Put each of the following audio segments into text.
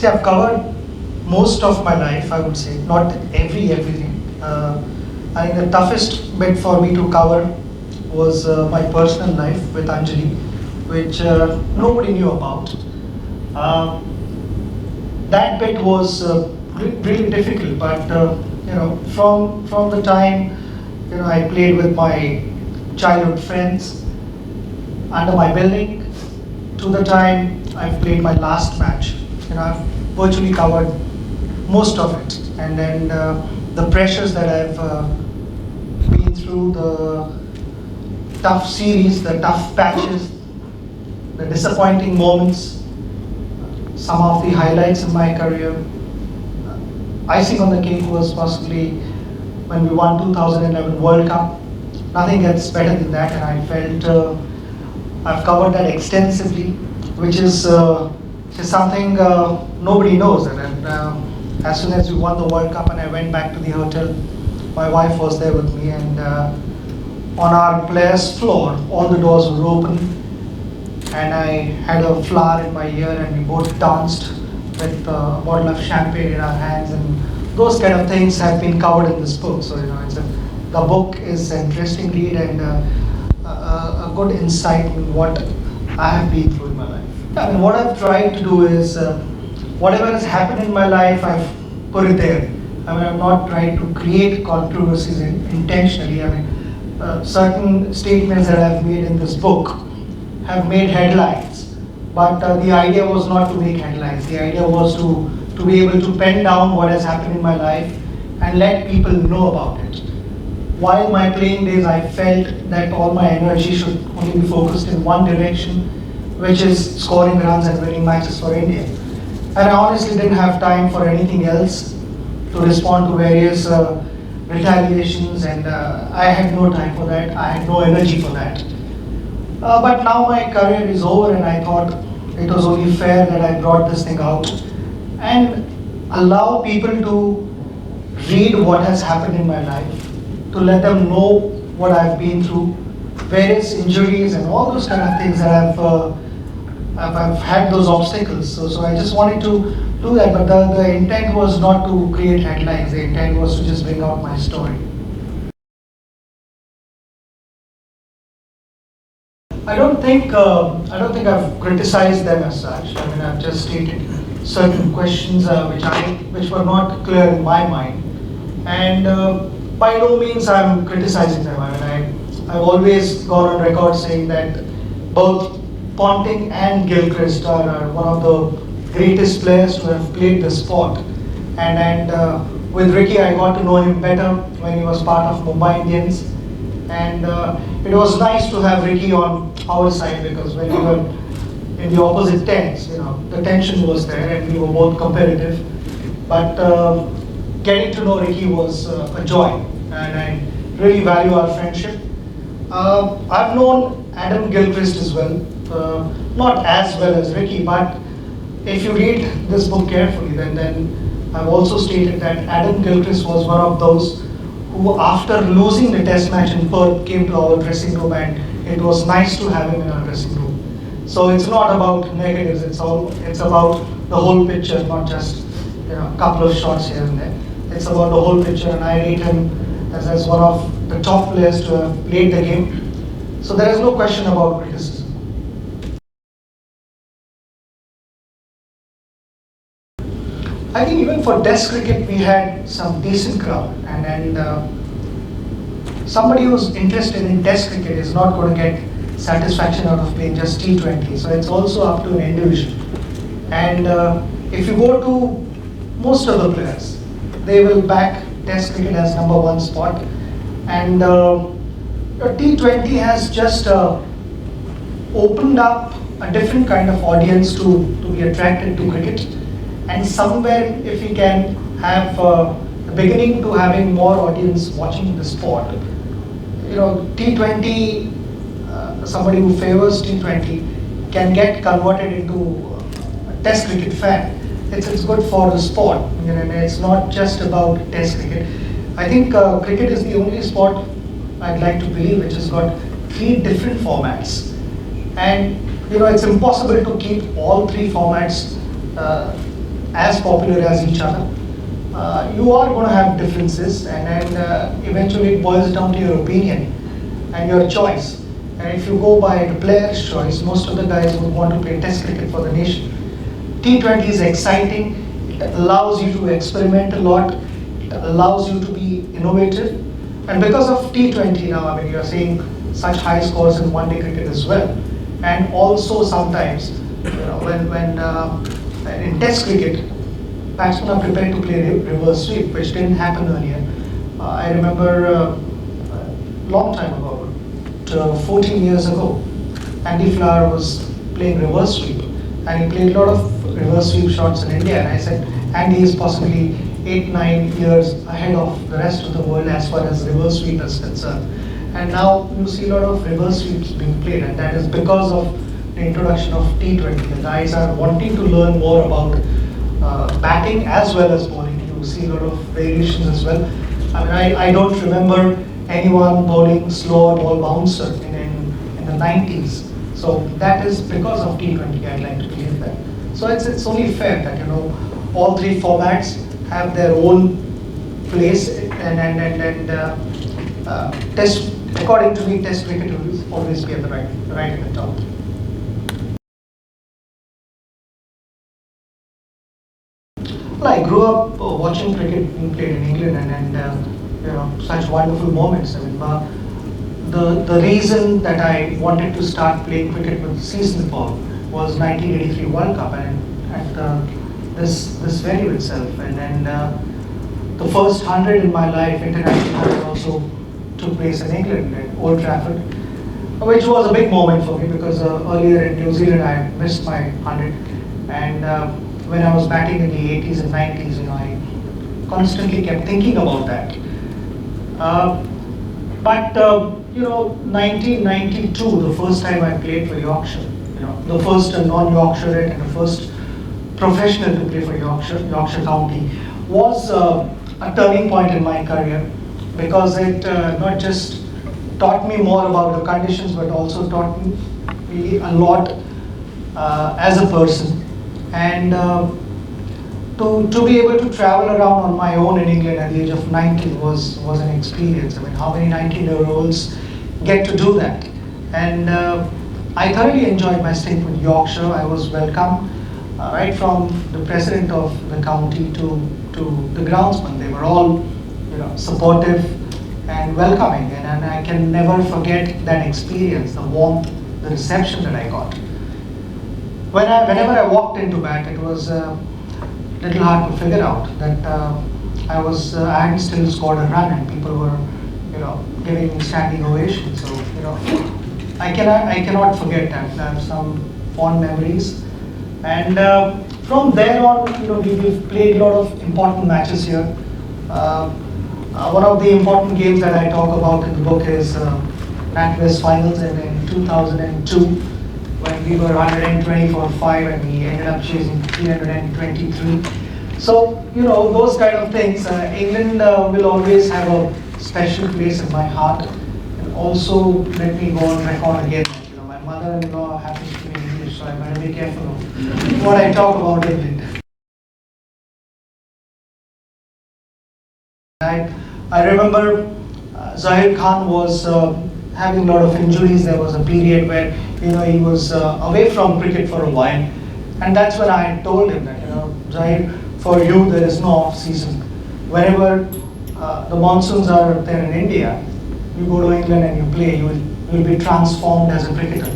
See, I've covered most of my life, I would say, not everything. I think the toughest bit for me to cover was my personal life with Anjali, which nobody knew about. Uh, that bit was really difficult, but from the time I played with my childhood friends under my building to the time I've played my last match, I've virtually covered most of it. And then the pressures that I've been through, the tough series, the tough patches, the disappointing moments, some of the highlights in my career. Icing on the cake was possibly when we won 2011 World Cup. Nothing gets better than that, and I felt I've covered that extensively, which is something nobody knows. And as soon as we won the World Cup and I went back to the hotel, my wife was there with me, and on our players' floor, all the doors were open, and I had a flower in my ear, and we both danced with a bottle of champagne in our hands, and those kind of things have been covered in this book. So the book is an interesting read and a good insight in what I have been through in my life. I mean, what I've tried to do is whatever has happened in my life, I've put it there. I mean, I'm not trying to create controversies intentionally. I mean, certain statements that I've made in this book have made headlines, but the idea was not to make headlines. The idea was to be able to pen down what has happened in my life and let people know about it. While my playing days, I felt that all my energy should only be focused in one direction, which is scoring runs and winning matches for India. And I honestly didn't have time for anything else to respond to various retaliations, and I had no time for that. I had no energy for that. But now my career is over, and I thought it was only fair that I brought this thing out and allow people to read what has happened in my life, to let them know what I've been through, various injuries and all those kind of things that I've had those obstacles. So I just wanted to do that, but the intent was not to create headlines. The intent was to just bring out my story. I don't think I've criticized them as such. I mean, I've just stated certain questions which were not clear in my mind, and by no means I'm criticizing them. I mean, I've always gone on record saying that both Ponting and Gilchrist are one of the greatest players to have played the sport, and with Ricky I got to know him better when he was part of Mumbai Indians. And it was nice to have Ricky on our side, because when we were in the opposite tents, the tension was there and we were both competitive. But getting to know Ricky was a joy, and I really value our friendship. I've known Adam Gilchrist as well, not as well as Ricky, but if you read this book carefully, then I've also stated that Adam Gilchrist was one of those who, after losing the test match in Perth, came to our dressing room, and it was nice to have him in our dressing room. So it's not about negatives, it's about the whole picture, not just a couple of shots here and there. It's about the whole picture, and I rate him as one of the top players to have played the game. So there is no question about criticism. I think even for Test cricket we had some decent crowd, and somebody who's interested in Test cricket is not going to get satisfaction out of playing just T20. So it's also up to an individual. And if you go to most of the players, they will back Test cricket as number one spot, and T20 has just opened up a different kind of audience to be attracted to cricket. And somewhere, if we can have the beginning to having more audience watching the sport, T20, somebody who favors T20 can get converted into a Test cricket fan. It's good for the sport, and it's not just about Test cricket. I think cricket is the only sport, I'd like to believe, which has got 3 different formats, and it's impossible to keep all 3 formats as popular as each other, you are going to have differences, and eventually it boils down to your opinion and your choice. And if you go by the player's choice, most of the guys would want to play Test cricket for the nation. T20 is exciting. It allows you to experiment a lot. It allows you to be innovative. And because of T20 now, I mean, you're seeing such high scores in one-day cricket as well. And also sometimes, when in Test cricket, batsmen are prepared to play reverse sweep, which didn't happen earlier. I remember a long time ago, 14 years ago, Andy Flower was playing reverse sweep, and he played a lot of reverse sweep shots in India. And I said, Andy is possibly 8-9 years ahead of the rest of the world as far as reverse sweep is concerned. And now you see a lot of reverse sweeps being played, and that is because of the introduction of T20. The guys are wanting to learn more about batting as well as bowling. You see a lot of variations as well. I mean, I don't remember anyone bowling slower ball bouncer in the 90s. So that is because of T20, I'd like to believe that. So it's only fair that all three formats have their own place, and test, according to me, Test cricket will always be at the right at the top. Well, I grew up watching cricket being played in England, and such wonderful moments. I mean, the reason that I wanted to start playing cricket with season ball was 1983 World Cup, and at this venue itself, and the first 100 in my life, international 100, also took place in England at Old Trafford, which was a big moment for me because earlier in New Zealand I missed my 100, and when I was batting in the 80s and 90s, I constantly kept thinking about that. But 1992, the first time I played for Yorkshire, the first non-Yorkshire and the first professional to play for Yorkshire County, was a turning point in my career, because it not just taught me more about the conditions, but also taught me really a lot as a person. And to be able to travel around on my own in England at the age of 19 was an experience. I mean, how many 19-year-olds get to do that? And I thoroughly enjoyed my stint with Yorkshire. I was welcome right from the president of the county to the groundsman. They were all supportive and welcoming, and I can never forget that experience, the warmth, the reception that I got. Whenever I walked into bat, it was a little hard to figure out that I hadn't still scored a run, and people were giving me standing ovations. So I cannot forget that. I have some fond memories, and from there on, we've played a lot of important matches here. One of the important games that I talk about in the book is NatWest Finals in 2002, when we were 120 for 5 and we ended up chasing 323. So, those kind of things. England will always have a special place in my heart. And also, let me go on record again. My mother-in-law happens to be English, so I better be careful of what I talk about England. I remember Zahir Khan was having a lot of injuries. There was a period where he was away from cricket for a while, and that's when I told him that Zahir, for you there is no off season. Whenever the monsoons are there in India, you go to England and you play. You will be transformed as a cricketer,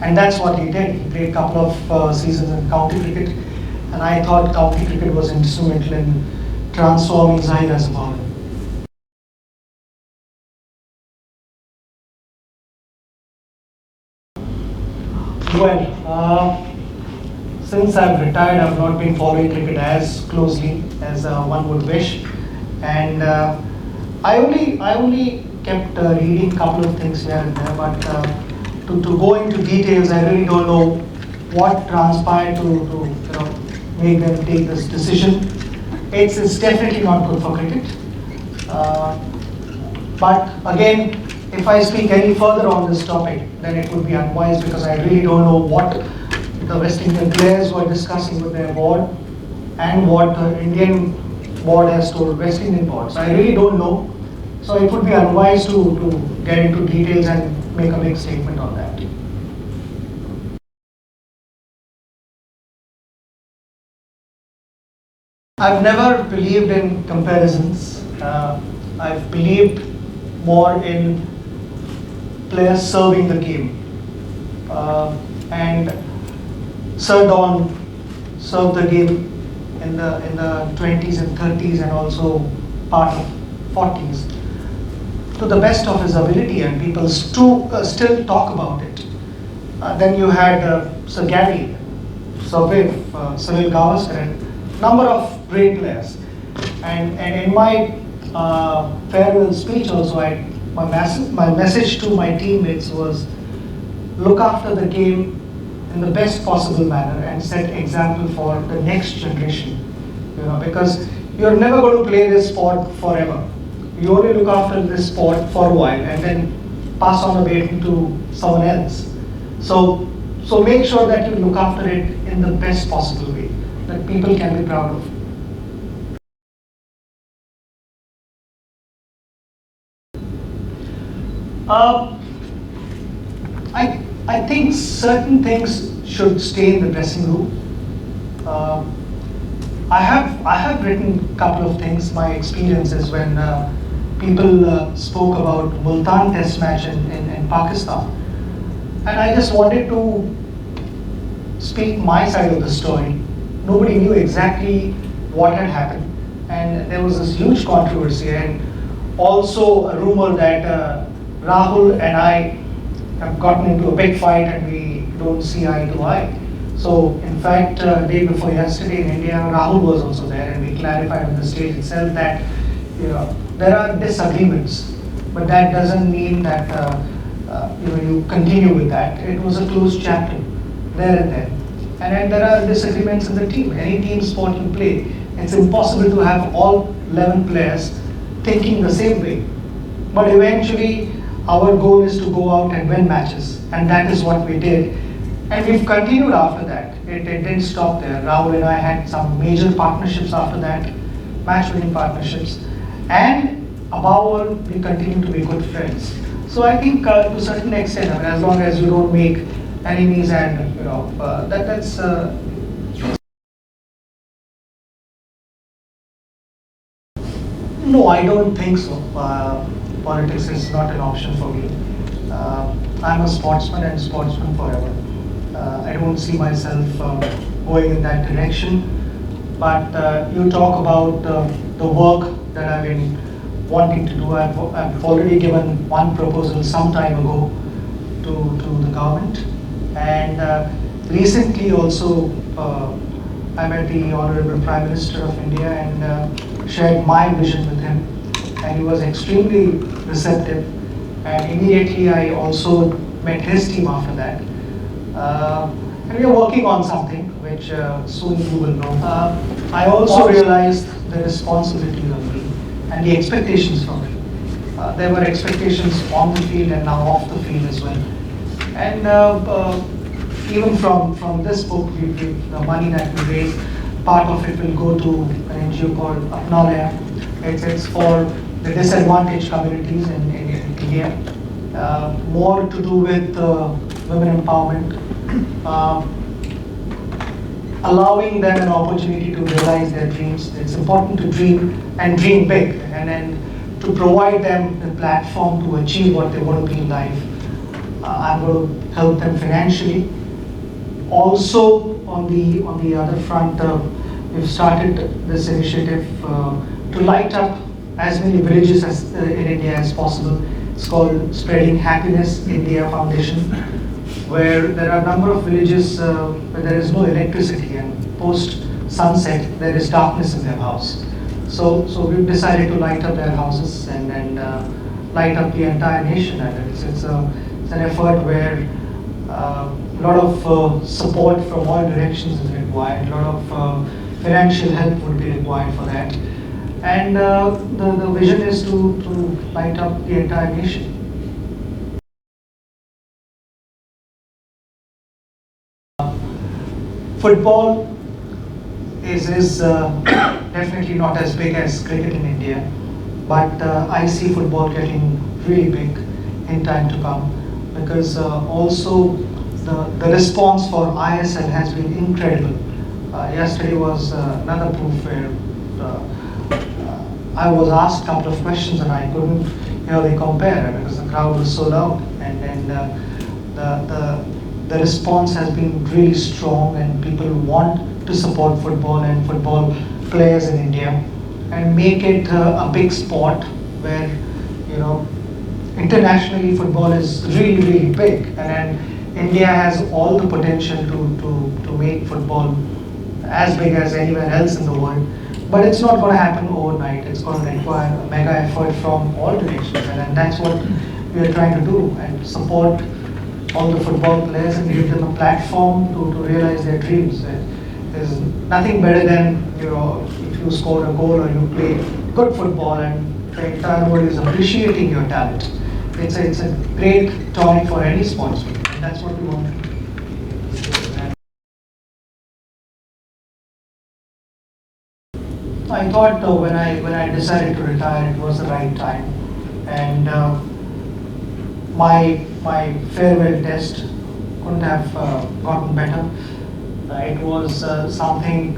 and that's what he did. He played a couple of seasons in county cricket, and I thought county cricket was instrumental in transforming Zahir as a bowler. Well, since I've retired, I've not been following cricket as closely as one would wish, and I only kept reading a couple of things here and there. But to go into details, I really don't know what transpired to make them take this decision. It's definitely not good for cricket. But again, if I speak any further on this topic, then it would be unwise, because I really don't know what the West Indian players were discussing with their board. and what the Indian board has told West Indian board. So I really don't know. So it would be unwise to get into details and make a big statement on that. I've never believed in comparisons. I've believed more in players serving the game. And Sir Don served the game in the 20s and 30s and also part of 40s to the best of his ability, and people still talk about it. Then you had Sir Gary, Sir Viv, Sunil Gavaskar, and number of great players. And in my farewell speech also, my message to my teammates was look after the game in the best possible manner and set example for the next generation. Because you're never going to play this sport forever. You only look after this sport for a while and then pass on the baton to someone else. So make sure that you look after it in the best possible way that people can be proud of. Uh, I think certain things should stay in the dressing room. I have written a couple of things. My experiences when people spoke about Multan test match in Pakistan, and I just wanted to speak my side of the story. Nobody knew exactly what had happened, and there was this huge controversy and also a rumor that Rahul and I have gotten into a big fight and we don't see eye to eye. So in fact, day before yesterday in India, Rahul was also there, and we clarified on the stage itself that there are disagreements, but that doesn't mean that you continue with that. It was a closed chapter there and then. And then there are disagreements in the team. Any team sport you play, it's impossible to have all 11 players thinking the same way. But eventually, our goal is to go out and win matches, and that is what we did. And we've continued after that. It didn't stop there. Rahul and I had some major partnerships after that, match-winning partnerships. And above all, we continue to be good friends. So I think to a certain extent, as long as you don't make enemies and, that's no, I don't think so. Politics is not an option for me. I'm a sportsman and sportsman forever. I don't see myself going in that direction. But you talk about the work that I've been wanting to do. I've already given one proposal some time ago to the government. And recently also, I met the Honorable Prime Minister of India and shared my vision with him. And he was extremely receptive. And immediately I also met his team after that. And we are working on something which soon you will know. I also realized the responsibility of me and the expectations from me. There were expectations on the field and now off the field as well. And even from this book, the money that we raise, part of it will go to an NGO called Apnalaya. It's for the disadvantaged communities in India. More to do with women empowerment, allowing them an opportunity to realize their dreams. It's important to dream and dream big, and then to provide them the platform to achieve what they want to be in life. I'm going to help them financially. Also, on the other front, we've started this initiative to light up as many villages in India as possible. It's called Spreading Happiness India Foundation, where there are a number of villages where there is no electricity, and post sunset there is darkness in their house. So we've decided to light up their houses and light up the entire nation. And it's an effort where a lot of support from all directions is required. A lot of financial help would be required for that. And the vision is to light up the entire nation. Football is definitely not as big as cricket in India, but I see football getting really big in time to come because also the response for ISL has been incredible. Yesterday was another proof where I was asked a couple of questions and I couldn't really compare because the crowd was so loud, and then the response has been really strong and people want to support football and football players in India and make it a big sport where, you know, internationally football is really big, and then India has all the potential to make football as big as anywhere else in the world. But it's not going to happen overnight. It's going to require a mega effort from all directions, and that's what we are trying to do and support all the football players and give them a platform to realize their dreams. There's nothing better than, you know, if you score a goal or you play good football and the entire world is appreciating your talent. It's a great tonic for any sportsman, and that's what we want to do. I thought when I decided to retire, it was the right time, and my farewell test couldn't have gotten better. It was something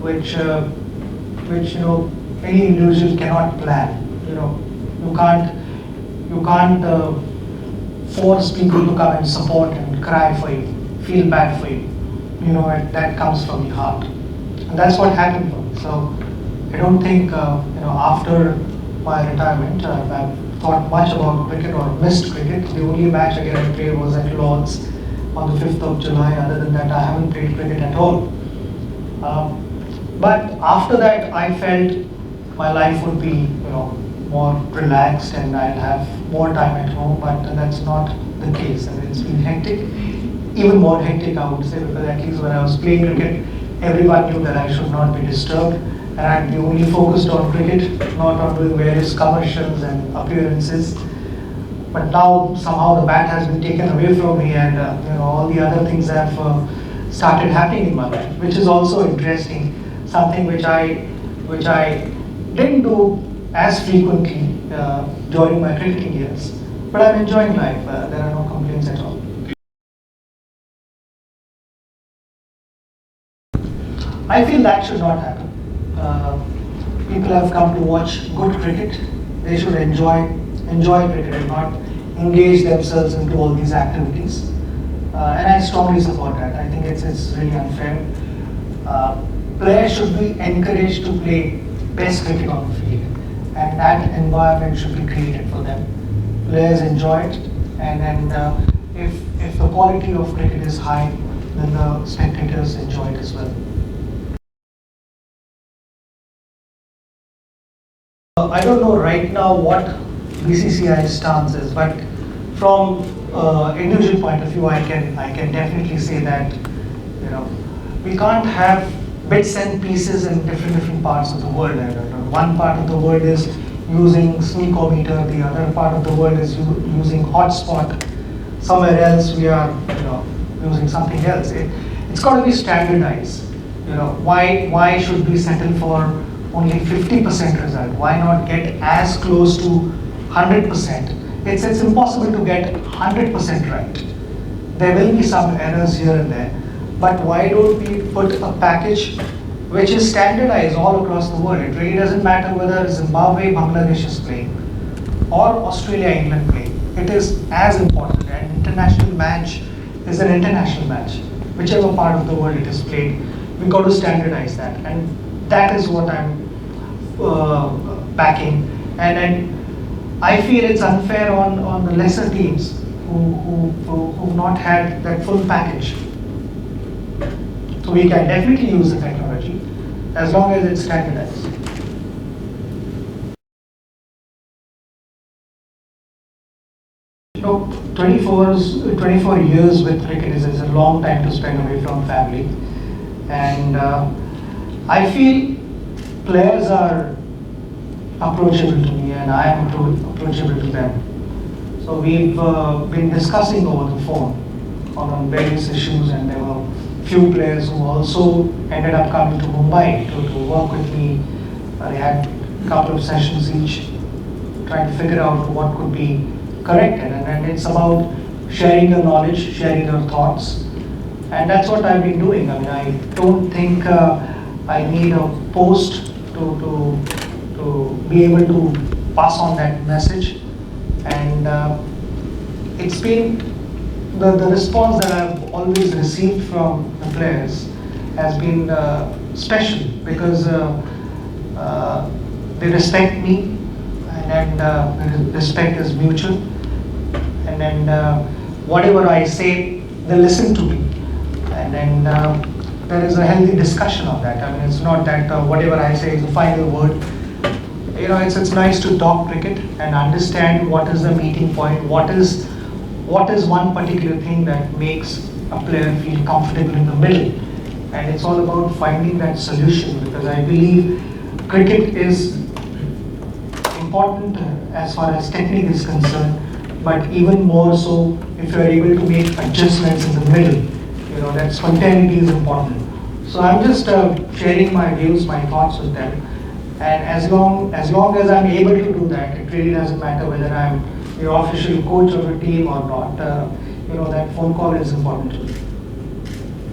which you know any individual cannot plan. You know, you can't force people to come and support and cry for you, feel bad for you. You know, that comes from the heart, and that's what happened for me. So I don't think you know, after my retirement I've thought much about cricket or missed cricket. The only match again I played was at Lord's on the 5th of July. Other than that, I haven't played cricket at all. But after that, I felt my life would be, you know, more relaxed and I'd have more time at home. But that's not the case. I mean, it's been hectic, even more hectic, I would say, because at least when I was playing cricket, everyone knew that I should not be disturbed. And I'd be only focused on cricket, not on doing various commercials and appearances. But now somehow the bat has been taken away from me, and you know, all the other things have started happening in my life, which is also interesting. Something which I didn't do as frequently during my cricketing years. But I'm enjoying life. There are no complaints at all. I feel that should not happen. People have come to watch good cricket. They should enjoy cricket and not engage themselves into all these activities. And I strongly support that. I think it's really unfair. Players should be encouraged to play best cricket on the field, and that environment should be created for them. Players enjoy it, and if the quality of cricket is high, then the spectators enjoy it as well. I don't know right now what BCCI's stance is, but from individual point of view, I can definitely say that, you know, we can't have bits and pieces in different parts of the world. One part of the world is using sneakometer, the other part of the world is using hotspot. Somewhere else we are, you know, using something else. It's got to be standardized. You know, why should we settle for only 50% result? Why not get as close to 100%? It's impossible to get 100% right. There will be some errors here and there, but why don't we put a package which is standardized all across the world? It really doesn't matter whether Zimbabwe, Bangladesh is playing or Australia, England playing. It is as important. An international match is an international match. Whichever part of the world it is played, we've got to standardize that. And that is what I'm backing. And I feel it's unfair on the lesser teams who've not had that full package. So we can definitely use the technology as long as it's standardized. You know, 24 years with cricket is a long time to spend away from family. And I feel players are approachable to me and I am approachable to them. So we've been discussing over the phone on various issues, and there were few players who also ended up coming to Mumbai to work with me. They had a couple of sessions each, trying to figure out what could be corrected. And it's about sharing your knowledge, sharing your thoughts. And that's what I've been doing. I mean, I don't think I need a post to be able to pass on that message. And it's been the response that I've always received from the players has been special because they respect me, and the respect is mutual. And then whatever I say, they listen to me, and then there is a healthy discussion of that. I mean, it's not that whatever I say is the final word. You know, it's nice to talk cricket and understand what is the meeting point, what is one particular thing that makes a player feel comfortable in the middle, and it's all about finding that solution, because I believe cricket is important as far as technique is concerned, but even more so if you are able to make adjustments in the middle. You know, that spontaneity is important. So I'm just sharing my views, my thoughts with them. And as long as I'm able to do that, it really doesn't matter whether I'm the official coach of a team or not. You know, that phone call is important to me.